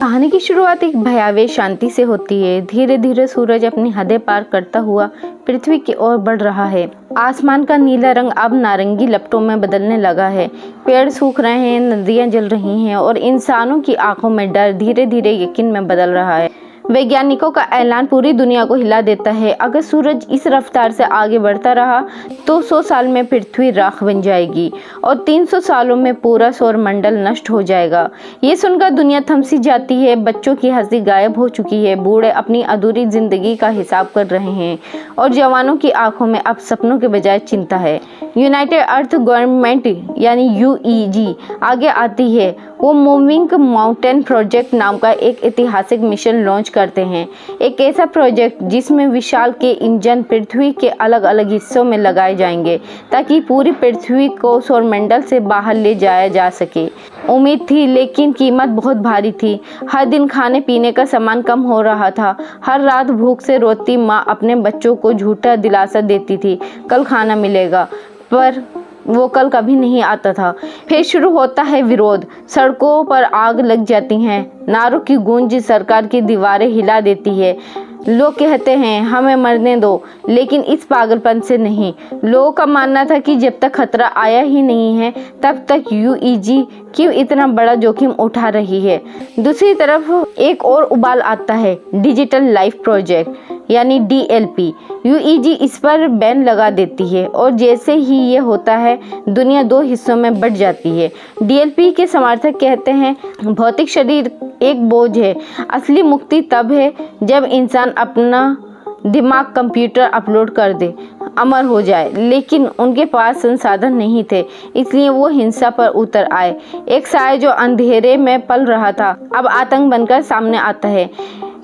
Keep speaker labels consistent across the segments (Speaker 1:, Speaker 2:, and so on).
Speaker 1: कहानी की शुरुआत एक भयावह शांति से होती है। धीरे धीरे सूरज अपनी हदें पार करता हुआ पृथ्वी की ओर बढ़ रहा है। आसमान का नीला रंग अब नारंगी लपटों में बदलने लगा है। पेड़ सूख रहे हैं, नदियां जल रही हैं और इंसानों की आंखों में डर धीरे धीरे यकीन में बदल रहा है। वैज्ञानिकों का ऐलान पूरी दुनिया को हिला देता है। अगर सूरज इस रफ्तार से आगे बढ़ता रहा तो 100 साल में पृथ्वी राख बन जाएगी और 300 सालों में पूरा सौरमंडल नष्ट हो जाएगा। ये सुनकर दुनिया थम सी जाती है। बच्चों की हंसी गायब हो चुकी है, बूढ़े अपनी अधूरी जिंदगी का हिसाब कर रहे हैं और जवानों की आंखों में अब सपनों के बजाय चिंता है। यूनाइटेड अर्थ गवर्नमेंट यानी यूईजी आगे आती है। वो मूविंग माउंटेन प्रोजेक्ट नाम का एक ऐतिहासिक मिशन लॉन्च करते हैं। एक ऐसा प्रोजेक्ट जिसमें विशाल के इंजन पृथ्वी के अलग अलग हिस्सों में लगाए जाएंगे ताकि पूरी पृथ्वी को सौरमंडल से बाहर ले जाया जा सके। उम्मीद थी, लेकिन कीमत बहुत भारी थी। हर दिन खाने पीने का सामान कम हो रहा था। हर रात भूख से रोती माँ अपने बच्चों को झूठा दिलासा देती थी, कल खाना मिलेगा, पर वो कल कभी नहीं आता था। फिर शुरू होता है विरोध। सड़कों पर आग लग जाती हैं, नारों की गूंज सरकार की दीवारें हिला देती है। लोग कहते हैं हमें मरने दो, लेकिन इस पागलपन से नहीं। लोगों का मानना था कि जब तक खतरा आया ही नहीं है तब तक यूईजी क्यों इतना बड़ा जोखिम उठा रही है। दूसरी तरफ एक और उबाल आता है, डिजिटल लाइफ प्रोजेक्ट यानी डीएलपी। यूईजी इस पर बैन लगा देती है और जैसे ही ये होता है दुनिया दो हिस्सों में बट जाती है। डीएलपी के समर्थक कहते हैं भौतिक शरीर एक बोझ है, असली मुक्ति तब है जब इंसान अपना दिमाग कंप्यूटर अपलोड कर दे, अमर हो जाए। लेकिन उनके पास संसाधन नहीं थे, इसलिए वो हिंसा पर उतर आए। एक साया जो अंधेरे में पल रहा था अब आतंक बनकर सामने आता है।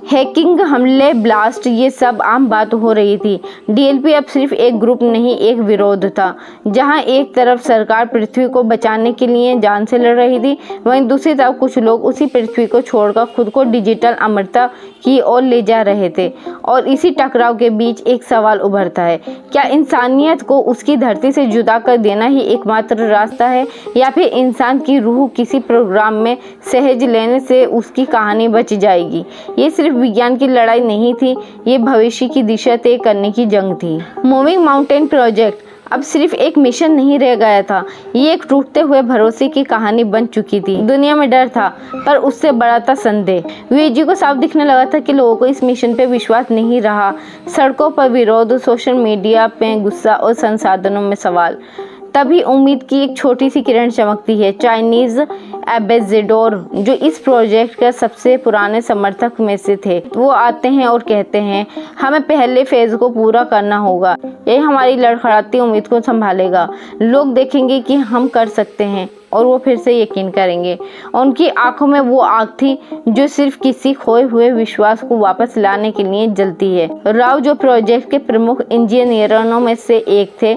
Speaker 1: हैकिंग, हमले, ब्लास्ट, ये सब आम बात हो रही थी। डीएलपी अब सिर्फ एक ग्रुप नहीं, एक विरोध था। जहां एक तरफ सरकार पृथ्वी को बचाने के लिए जान से लड़ रही थी, वहीं दूसरी तरफ कुछ लोग उसी पृथ्वी को छोड़कर खुद को डिजिटल अमरता की ओर ले जा रहे थे। और इसी टकराव के बीच एक सवाल उभरता है, क्या इंसानियत को उसकी धरती से जुदा कर देना ही एकमात्र रास्ता है, या फिर इंसान की रूह किसी प्रोग्राम में सहेज लेने से उसकी कहानी बच जाएगी। ये सिर्फ विज्ञान की लड़ाई नहीं थी, ये भविष्य की दिशा तय करने की जंग थी। मूविंग माउंटेन प्रोजेक्ट अब सिर्फ एक मिशन नहीं रह गया था, ये एक टूटते हुए भरोसे की कहानी बन चुकी थी। दुनिया में डर था, पर उससे बड़ा था संदेह। यूईजी को साफ दिखने लगा था कि लोगों को इस मिशन पे विश्वास नहीं रहा। सड़कों पर विरोध, सोशल मीडिया पे गुस्सा और संसाधनों में सवाल। तभी उम्मीद की एक छोटी सी किरण चमकती है। चाइनीज एम्बेसडर, जो इस प्रोजेक्ट का सबसे पुराने समर्थक में से थे, वो आते हैं और कहते हैं हमें पहले फेज को पूरा करना होगा, यही हमारी लड़खड़ाती उम्मीद को संभालेगा। लोग देखेंगे कि हम कर सकते हैं और वो फिर से यकीन करेंगे। उनकी आंखों में वो आग थी जो सिर्फ किसी खोए हुए विश्वास को वापस लाने के लिए जलती है। राव, जो प्रोजेक्ट के प्रमुख इंजीनियरों में से एक थे,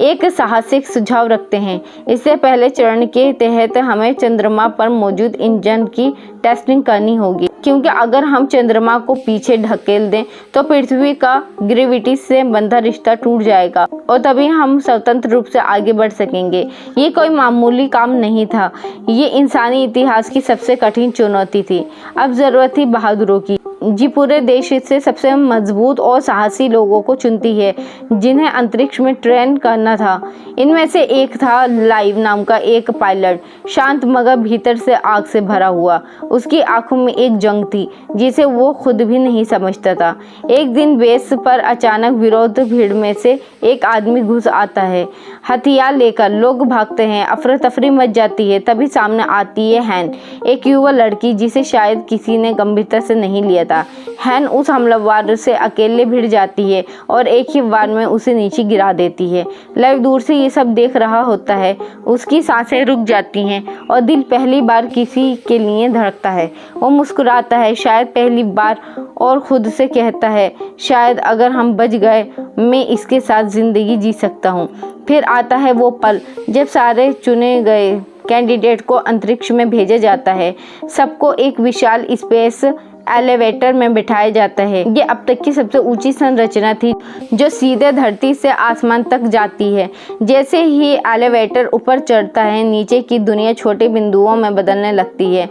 Speaker 1: एक साहसिक सुझाव रखते हैं। इससे पहले चरण के तहत हमें चंद्रमा पर मौजूद इंजन की टेस्टिंग करनी होगी, क्योंकि अगर हम चंद्रमा को पीछे ढकेल दें तो पृथ्वी का ग्रेविटी से बंधा रिश्ता टूट जाएगा और तभी हम स्वतंत्र रूप से आगे बढ़ सकेंगे। ये कोई मामूली काम नहीं था, ये इंसानी इतिहास की सबसे कठिन चुनौती थी। अब जरूरत थी बहादुरों की। जी पूरे देश से सबसे मजबूत और साहसी लोगों को चुनती है जिन्हें अंतरिक्ष में ट्रेन करना था। इनमें से एक था लाइव नाम का एक पायलट, शांत मगर भीतर से आग से भरा हुआ। उसकी आंखों में एक जंग थी जिसे वो खुद भी नहीं समझता था। एक दिन बेस पर अचानक विरोध भीड़ में से एक आदमी घुस आता है, हथियार लेकर। लोग भागते हैं, अफरा तफरी मच जाती है। तभी सामने आती है हैन, एक युवा लड़की जिसे शायद किसी ने गंभीरता से नहीं लिया था। हैन उस हमलावर से अकेले भिड़ जाती है और एक ही बार में उसे नीचे गिरा देती है। लाइव दूर से ये सब देख रहा होता है। उसकी सांसें रुक जाती हैं और दिल पहली बार किसी के लिए धड़कता है। वो मुस्कुराता है, शायद पहली बार, और खुद से कहता है शायद अगर हम बच गए मैं इसके साथ जिंदगी जी सकता हूँ। फिर आता है वो पल जब सारे चुने गए कैंडिडेट को अंतरिक्ष में भेजा जाता है। सबको एक विशाल स्पेस एलिवेटर में बिठाया जाता है। ये अब तक की सबसे ऊंची संरचना थी जो सीधे धरती से आसमान तक जाती है। जैसे ही एलिवेटर ऊपर चढ़ता है नीचे की दुनिया छोटे बिंदुओं में बदलने लगती है।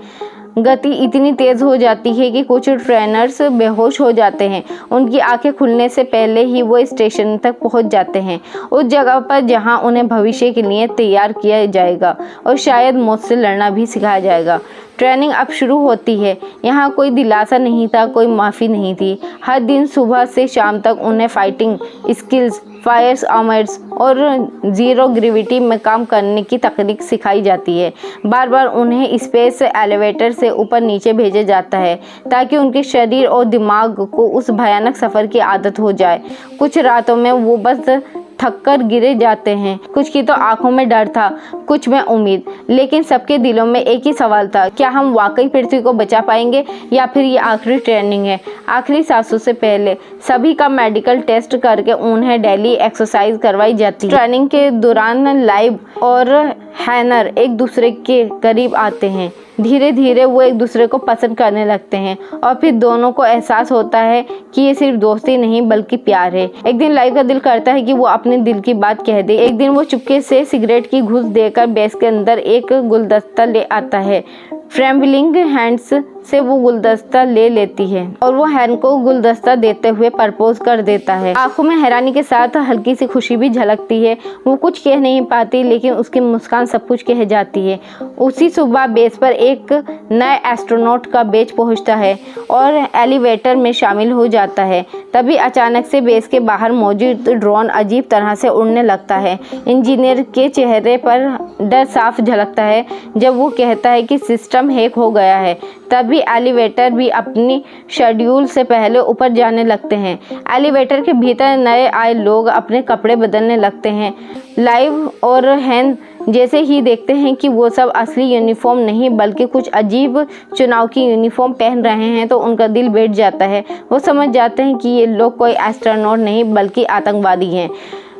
Speaker 1: गति इतनी तेज़ हो जाती है कि कुछ ट्रेनर्स बेहोश हो जाते हैं। उनकी आंखें खुलने से पहले ही वो स्टेशन तक पहुंच जाते हैं, उस जगह पर जहां उन्हें भविष्य के लिए तैयार किया जाएगा और शायद मौत से लड़ना भी सिखाया जाएगा। ट्रेनिंग अब शुरू होती है। यहाँ कोई दिलासा नहीं था, कोई माफ़ी नहीं थी। हर दिन सुबह से शाम तक उन्हें फाइटिंग स्किल्स, फायर आर्मर्स और ज़ीरो ग्रेविटी में काम करने की तकनीक सिखाई जाती है। बार बार उन्हें स्पेस एलिवेटर से ऊपर नीचे भेजा जाता है ताकि उनके शरीर और दिमाग को उस भयानक सफ़र की आदत हो जाए। कुछ रातों में वो बस थककर गिरे जाते हैं। कुछ की तो आंखों में डर था, कुछ में उम्मीद, लेकिन सबके दिलों में एक ही सवाल था, क्या हम वाकई पृथ्वी को बचा पाएंगे या फिर ये आखिरी ट्रेनिंग है। आखिरी सांसों से पहले सभी का मेडिकल टेस्ट करके उन्हें डेली एक्सरसाइज करवाई जाती है। ट्रेनिंग के दौरान लाइव और हैनर एक दूसरे के करीब आते हैं। धीरे धीरे वो एक दूसरे को पसंद करने लगते हैं और फिर दोनों को एहसास होता है कि ये सिर्फ दोस्ती नहीं बल्कि प्यार है। एक दिन लाइव का दिल करता है कि वो अपने दिल की बात कह दे। एक दिन वो चुपके से सिगरेट की घूस देकर बेस के अंदर एक गुलदस्ता ले आता है। ट्रेम्बलिंग हैंड्स से वो गुलदस्ता ले लेती है और वो हैन को गुलदस्ता देते हुए प्रपोज कर देता है। आंखों में हैरानी के साथ हल्की सी खुशी भी झलकती है। वो कुछ कह नहीं पाती लेकिन उसकी मुस्कान सब कुछ कह जाती है। उसी सुबह बेस पर एक नए एस्ट्रोनॉट का बैच पहुंचता है और एलिवेटर में शामिल हो जाता है। तभी अचानक से बेस के बाहर मौजूद ड्रोन अजीब तरह से उड़ने लगता है। इंजीनियर के चेहरे पर डर साफ झलकता है जब वो कहता है कि सिस्टम हैक हो गया है। तभी एलिवेटर भी अपनी शेड्यूल से पहले ऊपर जाने लगते हैं। एलिवेटर के भीतर नए आए लोग अपने कपड़े बदलने लगते हैं। लाइव और हैन जैसे ही देखते हैं कि वो सब असली यूनिफॉर्म नहीं बल्कि कुछ अजीब चुनाव की यूनिफॉर्म पहन रहे हैं तो उनका दिल बैठ जाता है। वो समझ जाते हैं कि ये लोग कोई एस्ट्रोनॉट नहीं बल्कि आतंकवादी हैं।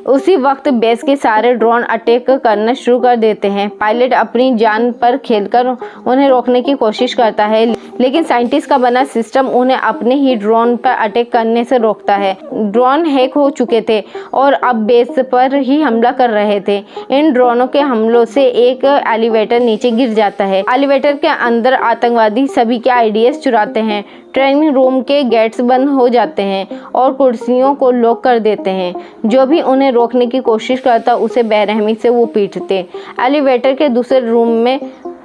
Speaker 1: उसी वक्त बेस के सारे ड्रोन अटैक करना शुरू कर देते हैं। पायलट अपनी जान पर खेलकर उन्हें रोकने की कोशिश करता है लेकिन साइंटिस्ट का बना सिस्टम उन्हें अपने ही ड्रोन पर अटैक करने से रोकता है। ड्रोन हैक हो चुके थे और अब बेस पर ही हमला कर रहे थे। इन ड्रोनों के हमलों से एक एलिवेटर नीचे गिर जाता है। एलिवेटर के अंदर आतंकवादी सभी के आइडियाज चुराते हैं। ट्रेनिंग रूम के गेट्स बंद हो जाते हैं और कुर्सियों को लॉक कर देते हैं। जो भी उन्हें रोकने की कोशिश करता उसे बेरहमी से वो पीटते। एलिवेटर के दूसरे रूम में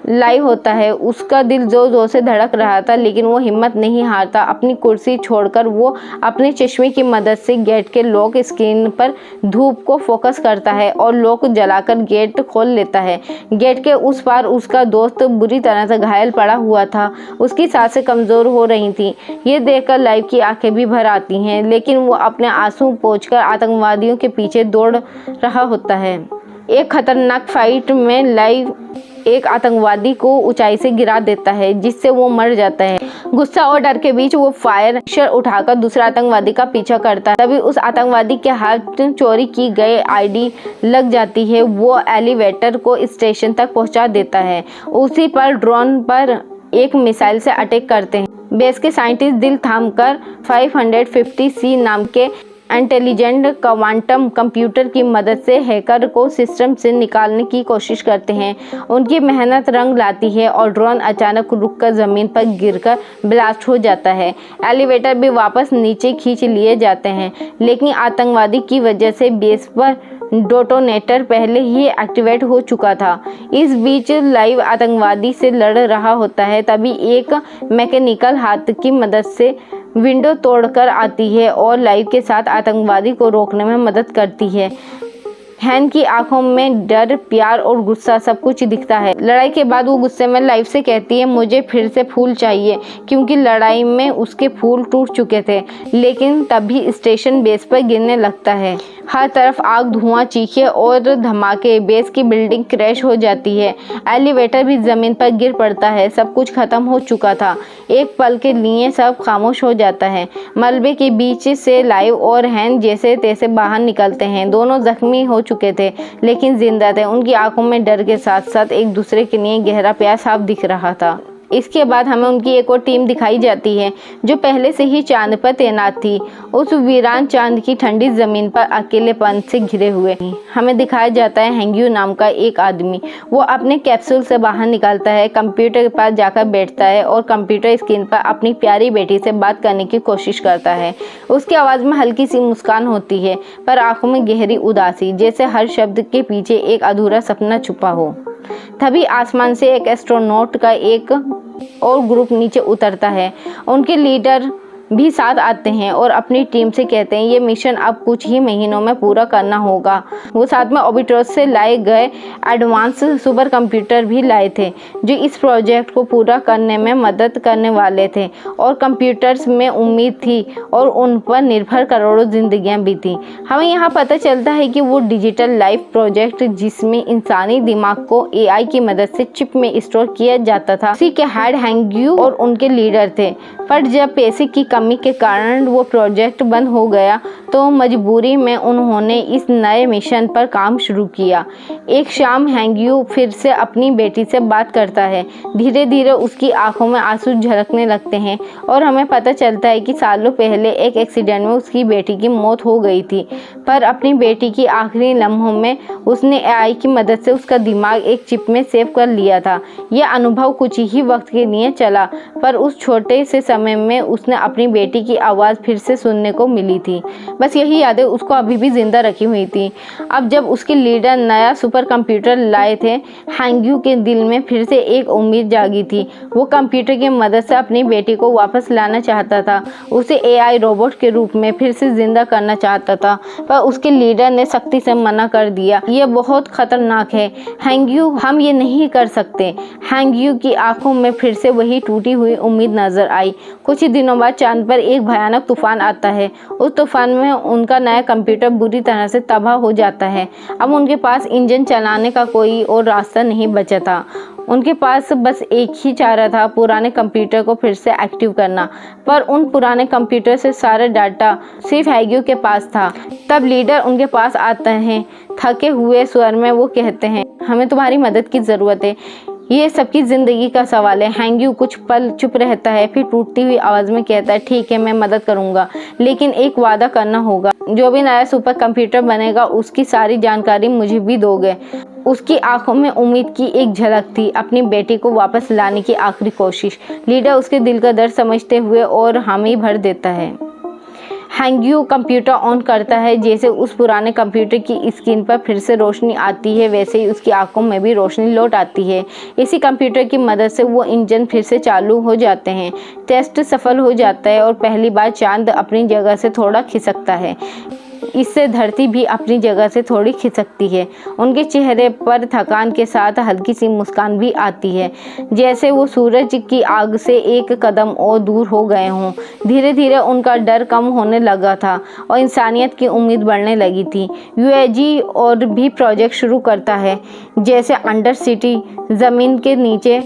Speaker 1: लाइव होता है। उसका दिल जोर जोर से धड़क रहा था लेकिन वो हिम्मत नहीं हारता। अपनी कुर्सी छोड़कर वो अपने चश्मे की मदद से गेट के लॉक स्क्रीन पर धूप को फोकस करता है और लॉक जलाकर गेट खोल लेता है। गेट के उस पार उसका दोस्त बुरी तरह से घायल पड़ा हुआ था। उसकी सांसें कमज़ोर हो रही थीं। ये देखकर लाइव की आंखें भी भर आती हैं लेकिन वो अपने आंसू पोंछकर आतंकवादियों के पीछे दौड़ रहा होता है। एक खतरनाक फाइट में लाइव एक आतंकवादी को ऊंचाई से गिरा देता है जिससे वो मर जाता है। गुस्सा और डर के बीच वो फायर उठाकर दूसरा आतंकवादी का पीछा करता है। तभी उस आतंकवादी के हाथ चोरी की गई आईडी लग जाती है। वो एलिवेटर को स्टेशन तक पहुंचा देता है। उसी पर ड्रोन पर एक मिसाइल से अटैक करते हैं। बेस के साइंटिस्ट दिल थामकर 550C नाम के इंटेलिजेंट क्वांटम कंप्यूटर की मदद से हैकर को सिस्टम से निकालने की कोशिश करते हैं। उनकी मेहनत रंग लाती है और ड्रोन अचानक रुककर ज़मीन पर गिरकर ब्लास्ट हो जाता है। एलिवेटर भी वापस नीचे खींच लिए जाते हैं लेकिन आतंकवादी की वजह से बेस पर डेटोनेटर पहले ही एक्टिवेट हो चुका था। इस बीच लाइव आतंकवादी से लड़ रहा होता है। तभी एक मैकेनिकल हाथ की मदद से विंडो तोड़कर आती है और लाइव के साथ आतंकवादी को रोकने में मदद करती है। हैन की आंखों में डर, प्यार और गुस्सा सब कुछ दिखता है। लड़ाई के बाद वो गुस्से में लाइव से कहती है मुझे फिर से फूल चाहिए क्योंकि लड़ाई में उसके फूल टूट चुके थे। लेकिन तभी स्टेशन बेस पर गिरने लगता है। हर तरफ आग, धुआं, चीखें और धमाके। बेस की बिल्डिंग क्रैश हो जाती है। एलिवेटर भी ज़मीन पर गिर पड़ता है। सब कुछ खत्म हो चुका था। एक पल के लिए सब खामोश हो जाता है। मलबे के बीच से लाइव और हैन जैसे तैसे बाहर निकलते हैं। दोनों जख्मी हो चुके थे लेकिन जिंदा थे। उनकी आंखों में डर के साथ साथ एक दूसरे के लिए गहरा प्यार साफ दिख रहा था। इसके बाद हमें उनकी एक और टीम दिखाई जाती है जो पहले से ही चांद पर तैनात थी, उस वीरान चांद की ठंडी ज़मीन पर अकेलेपन से घिरे हुए। हमें दिखाया जाता है हैंग्यू नाम का एक आदमी, वो अपने कैप्सूल से बाहर निकलता है, कंप्यूटर के पास जाकर बैठता है और कंप्यूटर स्क्रीन पर अपनी प्यारी बेटी से बात करने की कोशिश करता है। उसकी आवाज़ में हल्की सी मुस्कान होती है, पर आंखों में गहरी उदासी, जैसे हर शब्द के पीछे एक अधूरा सपना छुपा हो। तभी आसमान से एक एस्ट्रोनॉट का एक और ग्रुप नीचे उतरता है। उनके लीडर भी साथ आते हैं और अपनी टीम से कहते हैं ये मिशन अब कुछ ही महीनों में पूरा करना होगा। वो साथ में ऑर्बिटर्स से लाए गए एडवांस सुपर कंप्यूटर भी लाए थे जो इस प्रोजेक्ट को पूरा करने में मदद करने वाले थे, और कंप्यूटर्स में उम्मीद थी और उन पर निर्भर करोड़ों जिंदगियां भी थी। हमें यहाँ पता चलता है कि वो डिजिटल लाइफ प्रोजेक्ट जिसमें इंसानी दिमाग को AI की मदद से चिप में स्टोर किया जाता था, उसी के हेड हैंग्यू और उनके लीडर थे। पर जब पैसे की कमी के कारण वो प्रोजेक्ट बंद हो गया तो मजबूरी में उन्होंने इस नए मिशन पर काम शुरू किया। एक शाम हैंग्यू फिर से अपनी बेटी से बात करता है। धीरे धीरे उसकी आंखों में आंसू झलकने लगते हैं और हमें पता चलता है कि सालों पहले एक एक्सीडेंट में उसकी बेटी की मौत हो गई थी, पर अपनी बेटी की आखिरी लम्हों में उसने AI की मदद से उसका दिमाग एक चिप में सेव कर लिया था। यह अनुभव कुछ ही वक्त के लिए चला, पर उस छोटे से समय में उसने अपनी बेटी की आवाज़ फिर से सुनने को मिली थी। बस यही यादें उसको अभी भी जिंदा रखी हुई थी। अब जब उसके लीडर नया सुपर कंप्यूटर लाए थे, हैंग्यू के दिल में फिर से एक उम्मीद जागी थी। वो कंप्यूटर की मदद से अपनी बेटी को वापस लाना चाहता था, उसे AI रोबोट के रूप में फिर से जिंदा करना चाहता था, पर उसके लीडर ने सख्ती से मना कर दिया। ये बहुत खतरनाक है हैंग्यू, हम ये नहीं कर सकते। हैंग्यू की आंखों में फिर से वही टूटी हुई उम्मीद नजर आई। कुछ ही दिनों बाद चांद पर एक भयानक तूफान आता है। उस तूफान में उनका नया कंप्यूटर बुरी तरह से तबाह हो जाता है। अब उनके पास इंजन चलाने का कोई और रास्ता नहीं बचा था। उनके पास बस एक ही चारा था, पुराने कंप्यूटर को फिर से एक्टिव करना, पर उन पुराने कंप्यूटर से सारा डाटा सिर्फ हैंग्यू के पास था। तब लीडर उनके पास आता है, थके हुए स्वर में वो कहते हैं हमें तुम्हारी मदद की ज़रूरत है, ये सबकी ज़िंदगी का सवाल है। हैंग्यू कुछ पल चुप रहता है, फिर टूटती हुई आवाज़ में कहता है ठीक है मैं मदद करूँगा, लेकिन एक वादा करना होगा, जो भी नया सुपर कंप्यूटर बनेगा उसकी सारी जानकारी मुझे भी दोगे। उसकी आंखों में उम्मीद की एक झलक थी, अपनी बेटी को वापस लाने की आखिरी कोशिश। लीडर उसके दिल का दर्द समझते हुए और हामी भर देता है। हैंग्यू कंप्यूटर ऑन करता है, जैसे उस पुराने कंप्यूटर की स्क्रीन पर फिर से रोशनी आती है वैसे ही उसकी आंखों में भी रोशनी लौट आती है। इसी कंप्यूटर की मदद से वो इंजन फिर से चालू हो जाते हैं। टेस्ट सफल हो जाता है और पहली बार चांद अपनी जगह से थोड़ा खिसकता है। इससे धरती भी अपनी जगह से थोड़ी खिसकती है। उनके चेहरे पर थकान के साथ हल्की सी मुस्कान भी आती है, जैसे वो सूरज की आग से एक कदम और दूर हो गए हों। धीरे धीरे उनका डर कम होने लगा था और इंसानियत की उम्मीद बढ़ने लगी थी। UAG और भी प्रोजेक्ट शुरू करता है, जैसे अंडर सिटी ज़मीन के नीचे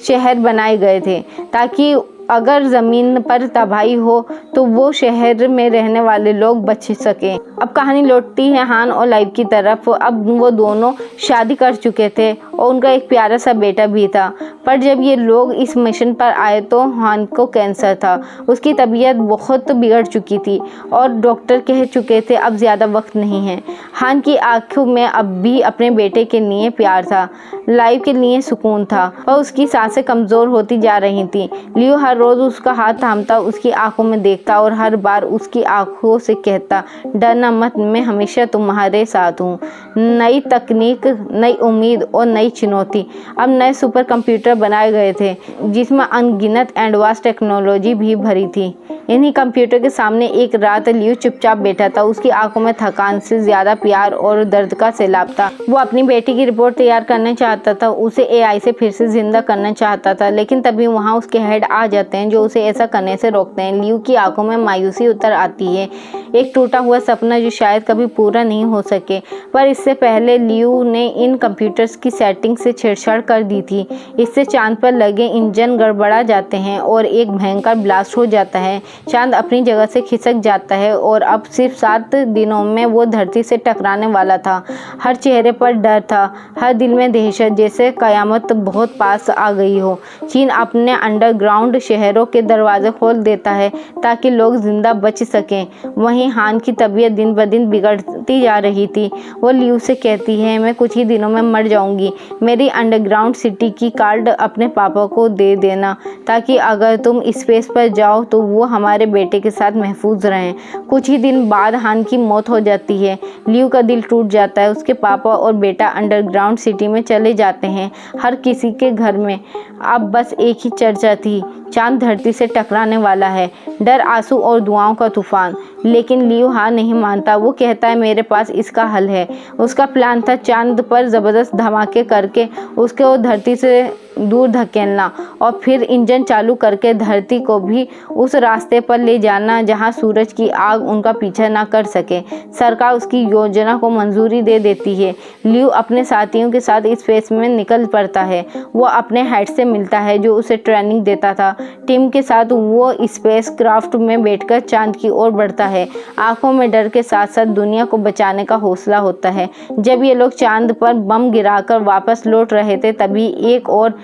Speaker 1: शहर बनाए गए थे, ताकि अगर ज़मीन पर तबाही हो तो वो शहर में रहने वाले लोग बच सकें। अब कहानी लौटती है हान और लाइव की तरफ। अब वो दोनों शादी कर चुके थे और उनका एक प्यारा सा बेटा भी था, पर जब ये लोग इस मिशन पर आए तो हान को कैंसर था। उसकी तबीयत बहुत बिगड़ चुकी थी और डॉक्टर कह चुके थे अब ज़्यादा वक्त नहीं है। हान की आंखों में अब भी अपने बेटे के लिए प्यार था, लाइव के लिए सुकून था, और उसकी सांसें कमज़ोर होती जा रही थी। लियो हर रोज़ उसका हाथ थामता, उसकी आंखों में देखता और हर बार उसकी आंखों से कहता डरना मत, मैं हमेशा तुम्हारे साथ हूँ। नई तकनीक, नई उम्मीद और नई चुनौती। अब नए सुपर कंप्यूटर बनाए गए थे जिसमें अनगिनत एडवांस टेक्नोलॉजी भी भरी थी। इन्हीं कंप्यूटर के सामने एक रात लियो चुपचाप बैठा था। उसकी आंखों में थकान से ज़्यादा प्यार और दर्द का सैलाब था। वो अपनी बेटी की रिपोर्ट तैयार करना चाहता था, उसे AI से फिर से जिंदा करना चाहता था, लेकिन तभी वहाँ उसके हेड आ जाते हैं जो उसे ऐसा करने से रोकते हैं। लियो की आंखों में मायूसी उतर आती है, एक टूटा हुआ सपना जो शायद कभी पूरा नहीं हो सके। पर इससे पहले लियो ने इन कंप्यूटर्स की सेटिंग से छेड़छाड़ कर दी थी। इससे चांद पर लगे इंजन गड़बड़ा जाते हैं और एक भयंकर ब्लास्ट हो जाता है। चांद अपनी जगह से खिसक जाता है और अब सिर्फ 7 दिनों में वो धरती से टकराने वाला था। हर चेहरे पर डर था, हर दिल में दहशत, जैसे कयामत बहुत पास आ गई हो। चीन अपने अंडरग्राउंड शहरों के दरवाजे खोल देता है ताकि लोग जिंदा बच सकें। वहीं हान की तबीयत दिन ब दिन बिगड़ती जा रही थी। वो लियू से कहती है, मैं कुछ ही दिनों में मर जाऊंगी। मेरी अंडरग्राउंड सिटी की कार्ड अपने पापा को दे देना ताकि अगर तुम स्पेस पर जाओ तो वो हमारे बेटे के साथ महफूज रहें। कुछ ही दिन बाद हान की मौत हो जाती है। लियू का दिल टूट जाता है। उसके पापा और बेटा अंडरग्राउंड सिटी में चले जाते हैं। हर किसी के घर में अब बस एक ही चर्चा थी, चांद धरती से टकराने वाला है। डर, आंसू और दुआओं का तूफान। लेकिन लियू हार नहीं मानता। वो कहता है, मेरे पास इसका हल है। उसका प्लान था चांद पर ज़बरदस्त धमाके करके उसको धरती से दूर धकेलना और फिर इंजन चालू करके धरती को भी उस रास्ते पर ले जाना जहां सूरज की आग उनका पीछा ना कर सके। सरकार उसकी योजना को मंजूरी दे देती है। लियू अपने साथियों के साथ स्पेस में निकल पड़ता है। वो अपने हेड से मिलता है जो उसे ट्रेनिंग देता था। टीम के साथ वो स्पेस क्राफ्ट में बैठकर चांद की ओर बढ़ता है। आंखों में डर के साथ साथ दुनिया को बचाने का हौसला होता है। जब ये लोग चांद पर बम गिराकर वापस लौट रहे थे तभी एक और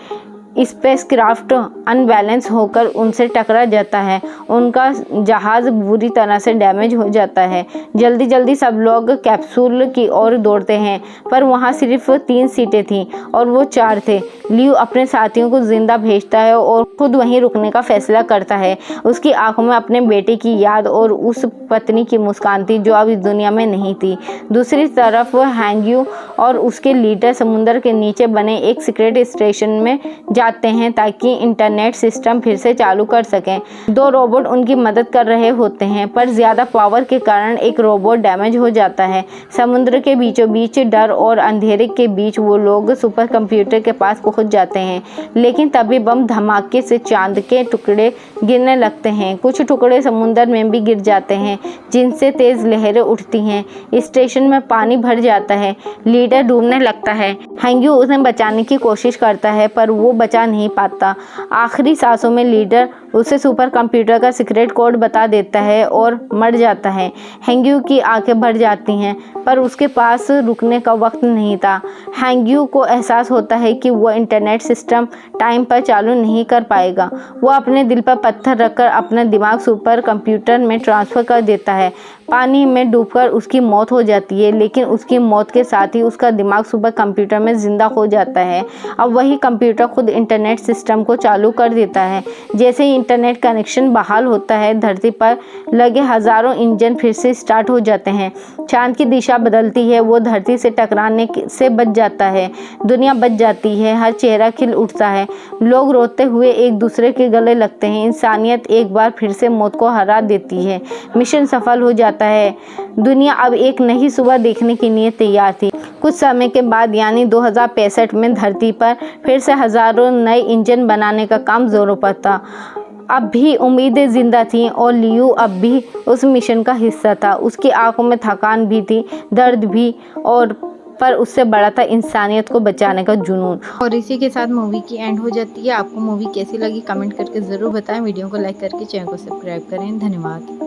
Speaker 1: स्पेस क्राफ्ट अनबैलेंस होकर उनसे टकरा जाता है। उनका जहाज़ बुरी तरह से डैमेज हो जाता है। जल्दी जल्दी सब लोग कैप्सूल की ओर दौड़ते हैं पर वहाँ सिर्फ 3 सीटें थीं और वो 4 थे। लियू अपने साथियों को जिंदा भेजता है और खुद वहीं रुकने का फैसला करता है। उसकी आंखों में अपने बेटे की याद और उस पत्नी की मुस्कान थी जो अब इस दुनिया में नहीं थी। दूसरी तरफ हैंग्यू और उसके लीडर समुद्र के नीचे बने एक सीक्रेट स्टेशन में जाते हैं ताकि इंटरनेट सिस्टम फिर से चालू कर सकें। 2 रोबोट उनकी मदद कर रहे होते हैं पर ज़्यादा पावर के कारण एक रोबोट डैमेज हो जाता है। समुद्र के बीचों बीच डर और अंधेरे के बीच वो लोग सुपर कंप्यूटर के पास पहुंच जाते हैं। लेकिन तभी बम धमाके से चांद के टुकड़े गिरने लगते हैं। कुछ टुकड़े समुद्र में भी गिर जाते हैं जिनसे तेज लहरें उठती हैं। स्टेशन में पानी भर जाता है। लीडर डूबने लगता है। हैंग्यू उसे बचाने की कोशिश करता है पर वो बचा नहीं पाता। आखिरी सांसों में लीडर उसे सुपर कंप्यूटर का सीक्रेट कोड बता देता है और मर जाता है। हैंग्यू की आंखें भर जाती हैं पर उसके पास रुकने का वक्त नहीं था। हैंग्यू को एहसास होता है कि वो इंटरनेट सिस्टम टाइम पर चालू नहीं कर पाएगा। वो अपने दिल पर पत्थर रखकर अपना दिमाग सुपर कंप्यूटर में ट्रांसफ़र कर देता है। पानी में डूबकर उसकी मौत हो जाती है लेकिन उसकी मौत के साथ ही उसका दिमाग सुपर कंप्यूटर में ज़िंदा हो जाता है। अब वही कंप्यूटर खुद इंटरनेट सिस्टम को चालू कर देता है। जैसे ही इंटरनेट कनेक्शन बहाल होता है धरती पर लगे हज़ारों इंजन फिर से स्टार्ट हो जाते हैं। चांद की दिशा बदलती है। वो धरती से टकराने से बच जाता है। दुनिया बच जाती है। हर चेहरा खिल उठता है। लोग रोते हुए एक दूसरे के गले लगते हैं। इंसानियत एक बार फिर से मौत को हरा देती है। मिशन सफल हो जाता है। दुनिया अब एक नई सुबह देखने के लिए तैयार थी। कुछ समय के बाद यानी 2065 में धरती पर फिर से हज़ारों नए इंजन बनाने का काम जोरों पर था। अब भी उम्मीदें जिंदा थीं और लियू अब भी उस मिशन का हिस्सा था। उसकी आंखों में थकान भी थी, दर्द भी, और पर उससे बड़ा था इंसानियत को बचाने का जुनून। और इसी के साथ मूवी की एंड हो जाती है। आपको मूवी कैसी लगी कमेंट करके ज़रूर बताएं। वीडियो को लाइक करके चैनल को सब्सक्राइब करें। धन्यवाद।